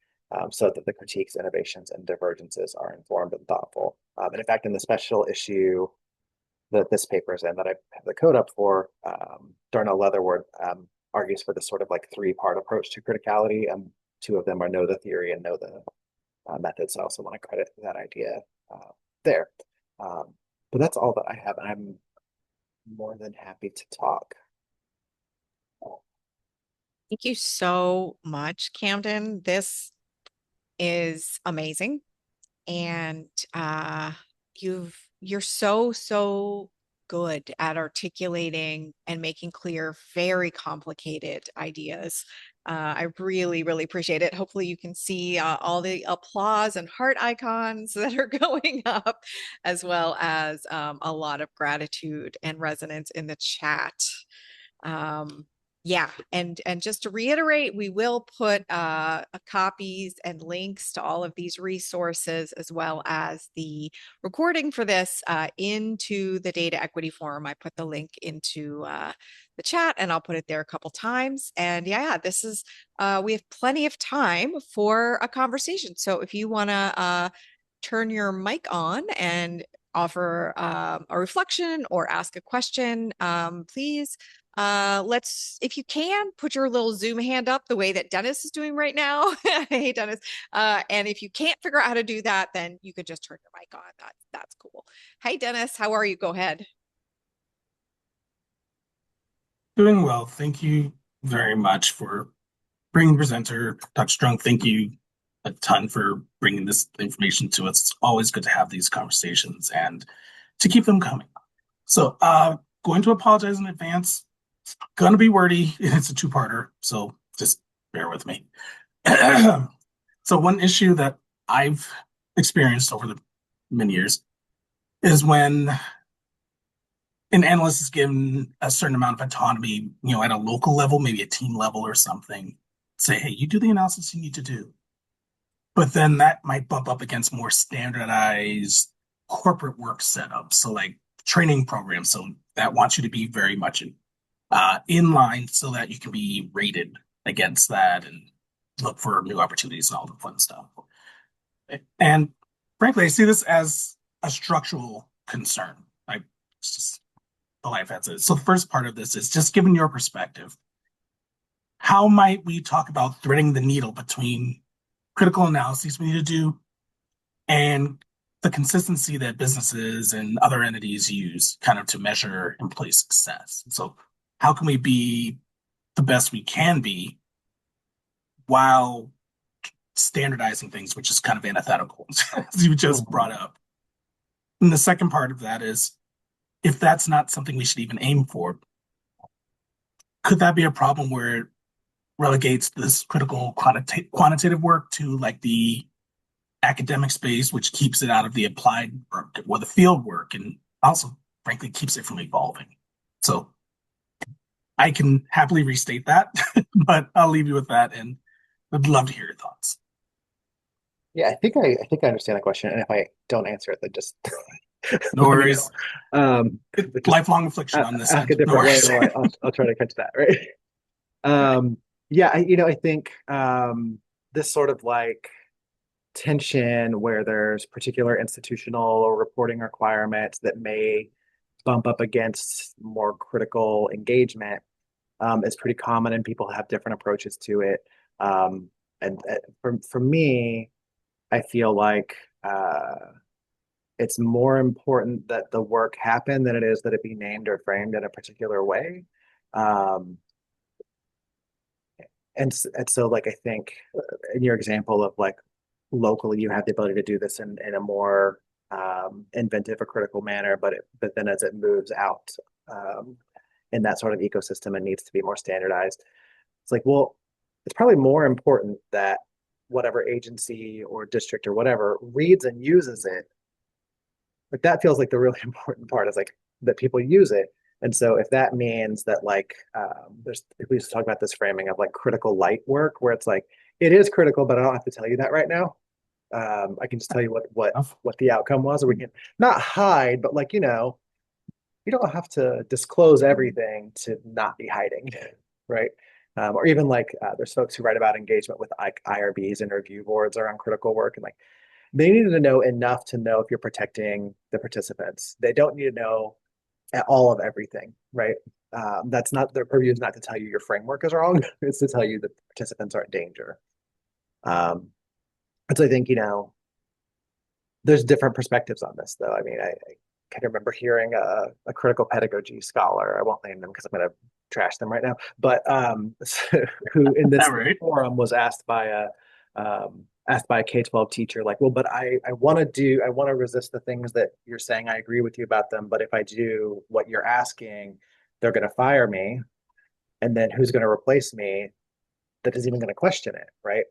B: so that the critiques, innovations, and divergences are informed and thoughtful. And in fact, in the special issue that this paper is in, that I have the code up for, Darnell Leatherwood argues for this sort of like three-part approach to criticality. And two of them are know the theory and know the method. So I also want to credit that idea there. Um, but that's all that I have. And I'm more than happy to talk.
A: Thank you so much, Camden. This is amazing. And you're so good at articulating and making clear very complicated ideas I really, really appreciate it. Hopefully, you can see all the applause and heart icons that are going up, as well as a lot of gratitude and resonance in the chat. Um, yeah, and just to reiterate, we will put copies and links to all of these resources, as well as the recording for this into the Data Equity Forum. I put the link into the chat, and I'll put it there a couple times. And yeah, this is we have plenty of time for a conversation. So if you want to turn your mic on and offer a reflection or ask a question, please let's, if you can, put your little Zoom hand up the way that Dennis is doing right now. Hey, Dennis. And if you can't figure out how to do that, then you could just turn your mic on. That's cool. Hey, Dennis, how are you? Go ahead.
C: Doing well. Thank you very much for bringing the presenter, Dr. Strunk. Thank you a ton for bringing this information to us. It's always good to have these conversations and to keep them coming. So, going to apologize in advance. It's going to be wordy. It's a two-parter, so just bear with me. So, one issue that I've experienced over the many years is when an analyst is given a certain amount of autonomy, at a local level, maybe a team level or something, say, hey, you do the analysis you need to do. But then that might bump up against more standardized corporate work setups. So like training programs. So that wants you to be very much in line so that you can be rated against that and look for new opportunities and all the fun stuff. And frankly, I see this as a structural concern. It's just the life as is. So the first part of this is just given your perspective, how might we talk about threading the needle between critical analyses we need to do and the consistency that businesses and other entities use kind of to measure employee success? So how can we be the best we can be while standardizing things, which is kind of antithetical, as you just brought up? And the second part of that is, if that's not something we should even aim for, could that be a problem where it relegates this critical quantitative work to like the academic space, which keeps it out of the applied work or the field work, and also, frankly, keeps it from evolving? So I can happily restate that, but I'll leave you with that, and I'd love to hear your thoughts.
B: Yeah, I think I understand the question, and if I don't answer it, then just
C: No
B: let me know.
C: worries.
B: But just
C: Lifelong affliction on this
B: ask a
C: end. No
B: different way,
C: worries.
B: and I'll try to catch that, right? Yeah, I think this sort of like tension where there's particular institutional or reporting requirements that may bump up against more critical engagement is pretty common, and people have different approaches to it. And for me, I feel like it's more important that the work happen than it is that it be named or framed in a particular way. Um, and so like I think in your example of like locally you have the ability to do this in a more inventive or critical manner, but then as it moves out um, in that sort of ecosystem and needs to be more standardized, it's like, well, it's probably more important that whatever agency or district or whatever reads and uses it. Like that feels like the really important part is like that people use it. And so if that means that like there's if we just talk about this framing of like critical light work where it's like it is critical, but I don't have to tell you that right now. I can just tell you what the outcome was, or we can not hide, but like you don't have to disclose everything to not be hiding, right? Or even like there's folks who write about engagement with like IRBs and review boards around critical work, and like they needed to know enough to know if you're protecting the participants. They don't need to know all of everything, right? That's not their purview is not to tell you your framework is wrong. It's to tell you that participants are in danger. Um, and so I think, there's different perspectives on this, though. I mean, I can remember hearing a critical pedagogy scholar. I won't name them because I'm going to trash them right now. But who in this
C: All right.
B: forum was asked by a K-12 teacher, like, well, but I want to resist the things that you're saying. I agree with you about them, but if I do what you're asking, they're going to fire me, and then who's going to replace me? that is even going to question it, right?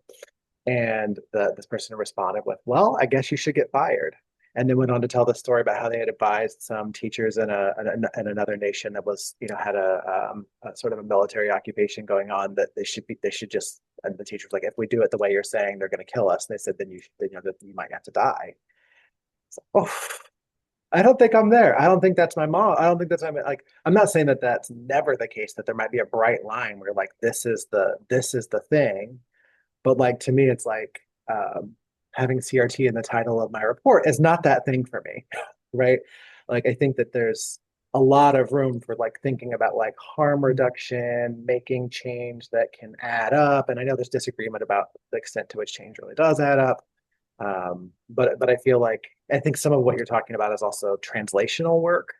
B: And this person responded with, "Well, I guess you should get fired." And then went on to tell the story about how they had advised some teachers in another nation that was, had a sort of a military occupation going on, that they should just. And the teacher was like, "If we do it the way you're saying, they're going to kill us." And they said, "Then that you might have to die." So, oh, I don't think I'm there. I don't think that's my mom. I don't think that's like. I'm not saying that that's never the case. That there might be a bright line where like this is the thing. But like to me, it's like having CRT in the title of my report is not that thing for me, right? Like I think that there's a lot of room for like thinking about like harm reduction, making change that can add up. And I know there's disagreement about the extent to which change really does add up. But I feel like I think some of what you're talking about is also translational work.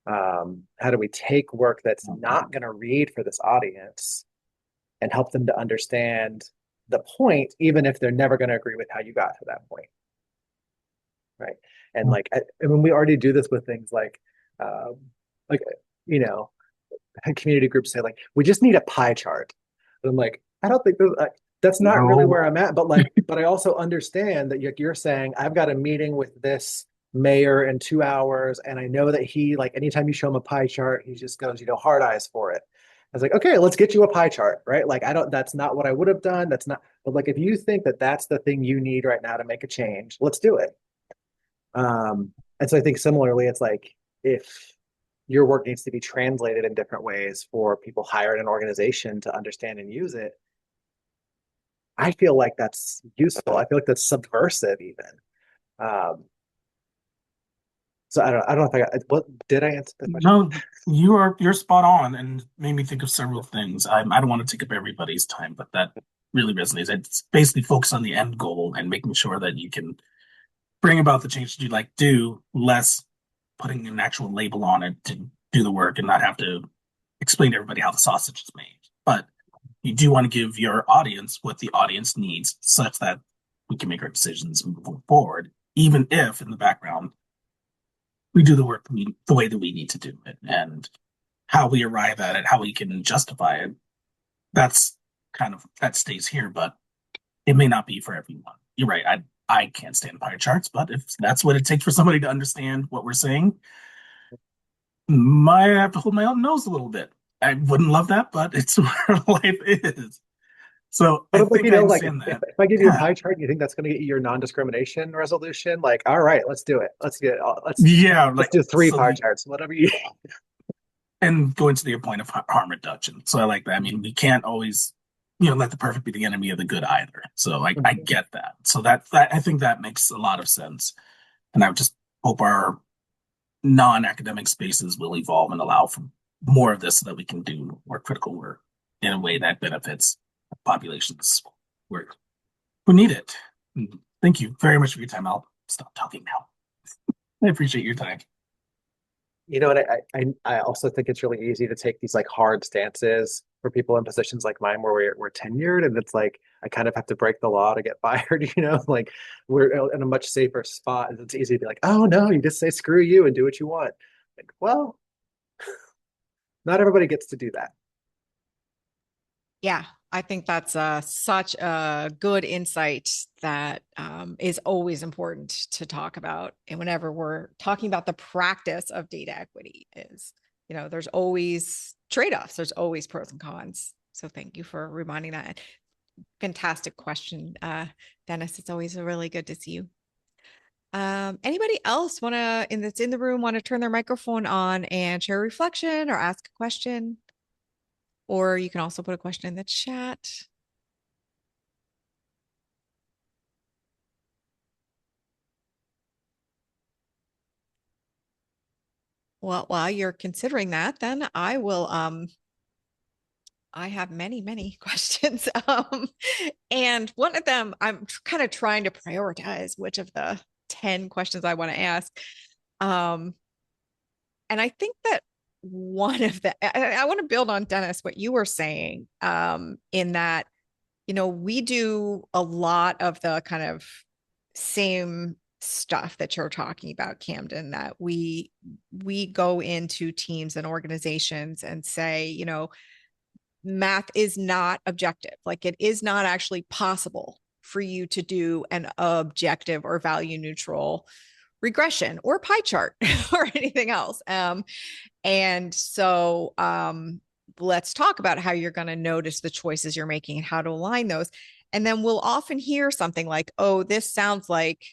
B: How do we take work that's not going to read for this audience and help them to understand the point, even if they're never going to agree with how you got to that point, right? And like, I mean, we already do this with things um, like you know, community groups say like, we just need a pie chart. And I'm like, I don't think that's not really
C: No.
B: where I'm at. But like, but I also understand that you're saying I've got a meeting with this mayor in 2 hours, and I know that he like anytime you show him a pie chart, he just goes, hard eyes for it. I was like, okay, let's get you a pie chart, right? Like, I don't, that's not what I would have done. That's not, but like, if you think that that's the thing you need right now to make a change, let's do it. And so I think similarly, it's like if your work needs to be translated in different ways for people hired in an organization to understand and use it, I feel like that's useful. I feel like that's subversive even. Um, so I don't know if what did I answer the question?
C: No, you're spot on and made me think of several things. I don't want to take up everybody's time, but that really resonates. It's basically focus on the end goal and making sure that you can bring about the change that you'd like to do, less putting an actual label on it to do the work and not have to explain to everybody how the sausage is made. But you do want to give your audience what the audience needs such that we can make our decisions moving forward, even if in the background we do the work the way that we need to do it. And how we arrive at it, how we can justify it, that's kind of that stays here, but it may not be for everyone. You're right. I can't stand pie charts, but if that's what it takes for somebody to understand what we're saying, might have to hold my own nose a little bit. I wouldn't love that, but it's where life is. So
B: But
C: I
B: if like,
C: think I
B: like
C: understand
B: if
C: that.
B: I give you a
C: Yeah.
B: pie chart, you think that's going to get you your non-discrimination resolution? Like, all right, let's do it.
C: Yeah,
B: Let's
C: like
B: do three
C: so
B: pie
C: the
B: charts, whatever you.
C: and going to the point of harm reduction. So I like that. I mean, we can't always, let the perfect be the enemy of the good either. So like I get that. So that I think that makes a lot of sense. And I would just hope our non-academic spaces will evolve and allow for more of this so that we can do more critical work in a way that benefits populations who need it. Thank you very much for your time. I'll stop talking now. I appreciate your time.
B: And I also think it's really easy to take these like hard stances for people in positions like mine where we're tenured, and it's like I kind of have to break the law to get fired. Like we're in a much safer spot. It's easy to be like, oh no, you just say screw you and do what you want. Like, well, not everybody gets to do that.
A: Yeah, I think that's such a good insight that is always important to talk about. And whenever we're talking about the practice of data equity is, there's always trade-offs, there's always pros and cons. So thank you for reminding that. Fantastic question, Dennis. It's always really good to see you. Anybody else that's in the room want to turn their microphone on and share a reflection or ask a question? Or you can also put a question in the chat. Well, while you're considering that, then I have many, many questions. And one of them, I'm kind of trying to prioritize which of the 10 questions I want to ask. Um, and I think that one of the, I want to build on Dennis, what you were saying, in that, we do a lot of the kind of same stuff that you're talking about, Kamden, that we go into teams and organizations and say, math is not objective. Like it is not actually possible for you to do an objective or value neutral regression or pie chart or anything else. And so let's talk about how you're going to notice the choices you're making and how to align those. And then we'll often hear something like, oh, this sounds like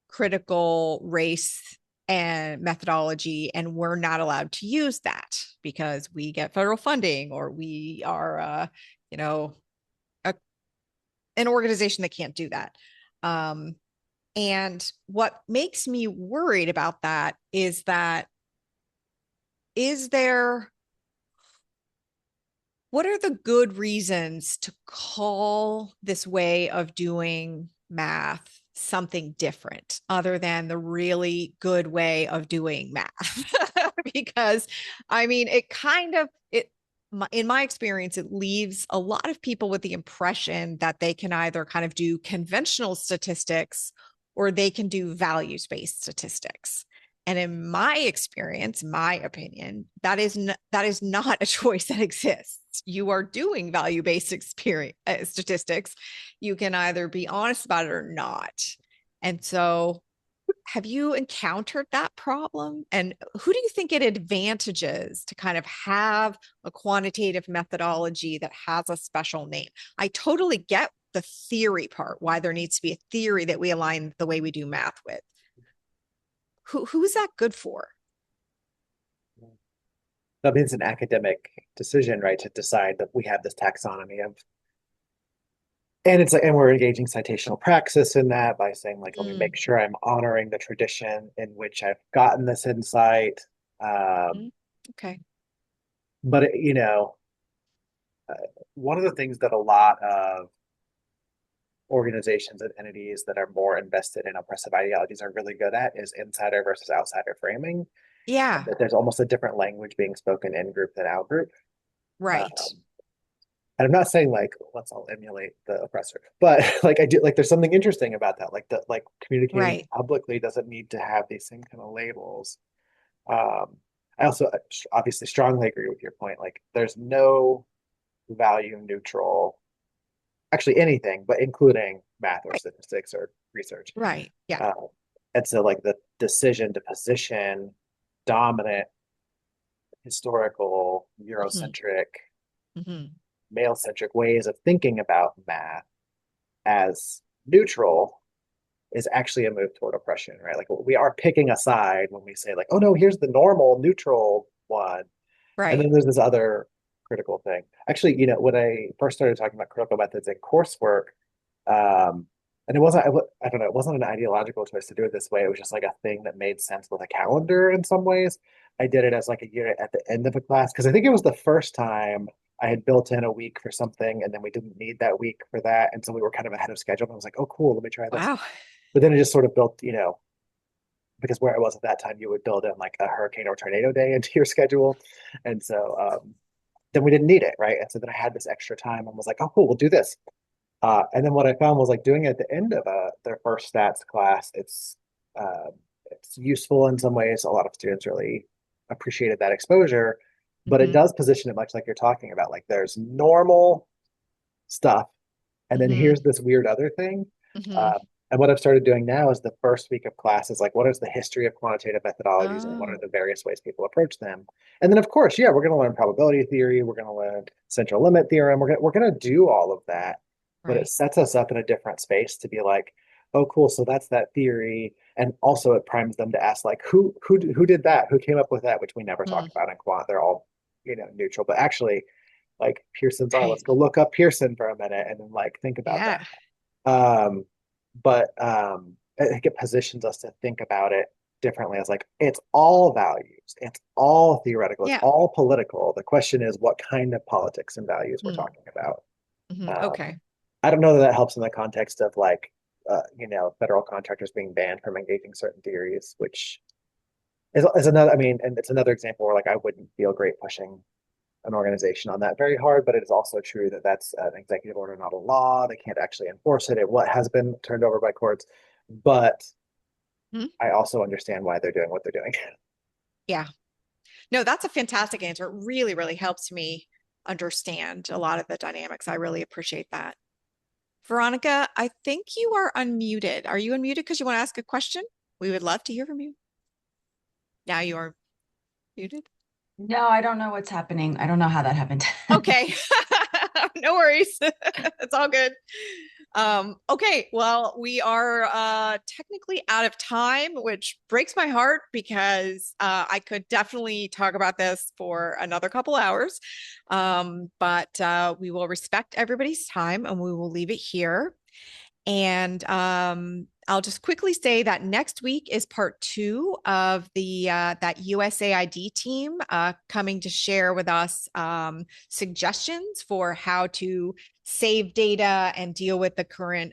A: critical race and methodology, and we're not allowed to use that because we get federal funding or we are, you know, a, an organization that can't do that. Um, and what makes me worried about that is there what are the good reasons to call this way of doing math something different other than the really good way of doing math? Because I mean, it kind of it in my experience, it leaves a lot of people with the impression that they can either kind of do conventional statistics or they can do values-based statistics. And in my experience, my opinion, that is not a choice that exists. You are doing value-based experience statistics. You can either be honest about it or not. And so, have you encountered that problem? And who do you think it advantages to kind of have a quantitative methodology that has a special name? I totally get the theory part, why there needs to be a theory that we align the way we do math with. Who's that good for?
B: I mean, it's an academic decision, right, to decide that we have this taxonomy of, and it's like, and we're engaging citational praxis in that by saying, like, let me make
A: Mm,
B: sure I'm honoring the tradition in which I've gotten this insight. Um,
A: mm, okay.
B: but, uh, one of the things that a lot of organizations and entities that are more invested in oppressive ideologies are really good at is insider versus outsider framing.
A: Yeah,
B: That there's almost a different language being spoken in group than out group.
A: right.
B: Um, and I'm not saying like let's all emulate the oppressor, but like I do like there's something interesting about that. Like communicating
A: Right.
B: publicly doesn't need to have these same kind of labels. Um, I also obviously strongly agree with your point. Like there's no value neutral, actually anything, but including math or
A: Right.
B: statistics or research.
A: Right. Yeah.
B: Uh, and so like the decision to position dominant historical
A: Hmm.
B: Eurocentric
A: Hmm.
B: male centric ways of thinking about math as neutral is actually a move toward oppression, right? Like we are picking a side when we say, like, oh no, here's the normal neutral one. And then
A: Right.
B: there's this other critical thing. Actually, when I first started talking about critical methods in coursework, um, and it wasn't, I don't know, it wasn't an ideological choice to do it this way. It was just like a thing that made sense with a calendar in some ways. I did it as like a unit at the end of a class because I think it was the first time I had built in a week for something and then we didn't need that week for that. And so we were kind of ahead of schedule. And I was like, oh, cool, let me try this.
A: Wow.
B: But then it just sort of built, because where I was at that time, you would build in like a hurricane or tornado day into your schedule. And so then we didn't need it, right? And so then I had this extra time and was like, oh, cool, we'll do this. And then what I found was like doing it at the end of their first stats class, uh, it's useful in some ways. A lot of students really appreciated that exposure, but it
A: Hmm.
B: does position it much like you're talking about. Like there's normal stuff, and then
A: Hmm.
B: here's this weird other thing.
A: Hmm.
B: Uh, and what I've started doing now is the first week of class is like, what is the history of quantitative methodologies and what are
A: Oh,
B: the various ways people approach them? And then, of course, yeah, we're going to learn probability theory. We're going to learn central limit theorem. We're going to do all of that, but it
A: right.
B: sets us up in a different space to be like, oh, cool. So that's that theory. And also it primes them to ask like, who did that? Who came up with that? Which we never talk
A: Mm,
B: about in quant. They're all, neutral, but actually like Pearson's are.
A: right.
B: Let's go look up Pearson for a minute and then like think about that.
A: Yeah.
B: But I think it positions us to think about it differently as like it's all values, it's all theoretical, it's
A: Yeah.
B: all political. The question is what kind of politics and values we're
A: Mm,
B: talking about.
A: mhm.
B: Um,
A: Okay.
B: I don't know that that helps in the context of like federal contractors being banned from engaging certain theories, which is another. I mean, and it's another example where like I wouldn't feel great pushing an organization on that very hard, but it is also true that that's an executive order, not a law. They can't actually enforce it. It what has been turned over by courts, but
A: Mhm.
B: I also understand why they're doing what they're doing.
A: Yeah. No, that's a fantastic answer. It really, really helps me understand a lot of the dynamics. I really appreciate that. Veronica, I think you are unmuted. Are you unmuted because you want to ask a question? We would love to hear from you. Now you are muted.
D: No, I don't know what's happening. I don't know how that happened.
A: Okay. No worries. It's all good. Okay, well, we are technically out of time, which breaks my heart because I could definitely talk about this for another couple hours. But we will respect everybody's time and we will leave it here. And I'll just quickly say that next week is part 2 of the that USAID team coming to share with us suggestions for how to save data and deal with the current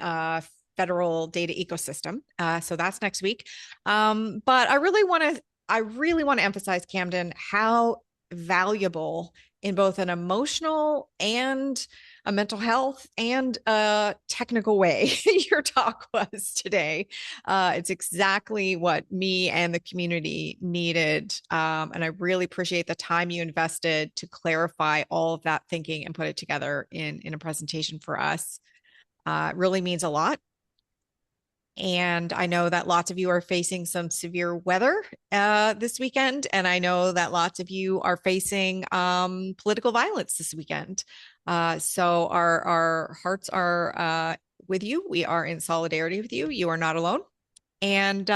A: federal data ecosystem. So that's next week. But I really want to emphasize, Kamden, how valuable in both an emotional and a mental health and a technical way your talk was today. It's exactly what me and the community needed. And I really appreciate the time you invested to clarify all of that thinking and put it together in a presentation for us. It really means a lot. And I know that lots of you are facing some severe weather this weekend. And I know that lots of you are facing political violence this weekend. So our hearts are with you. We are in solidarity with you. You are not alone. And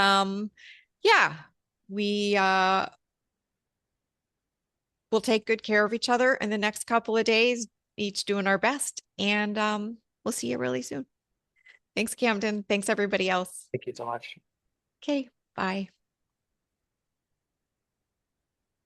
A: yeah, we will take good care of each other in the next couple of days, each doing our best. And we'll see you really soon. Thanks, Kamden. Thanks, everybody else.
B: Thank you so much.
A: Okay, bye.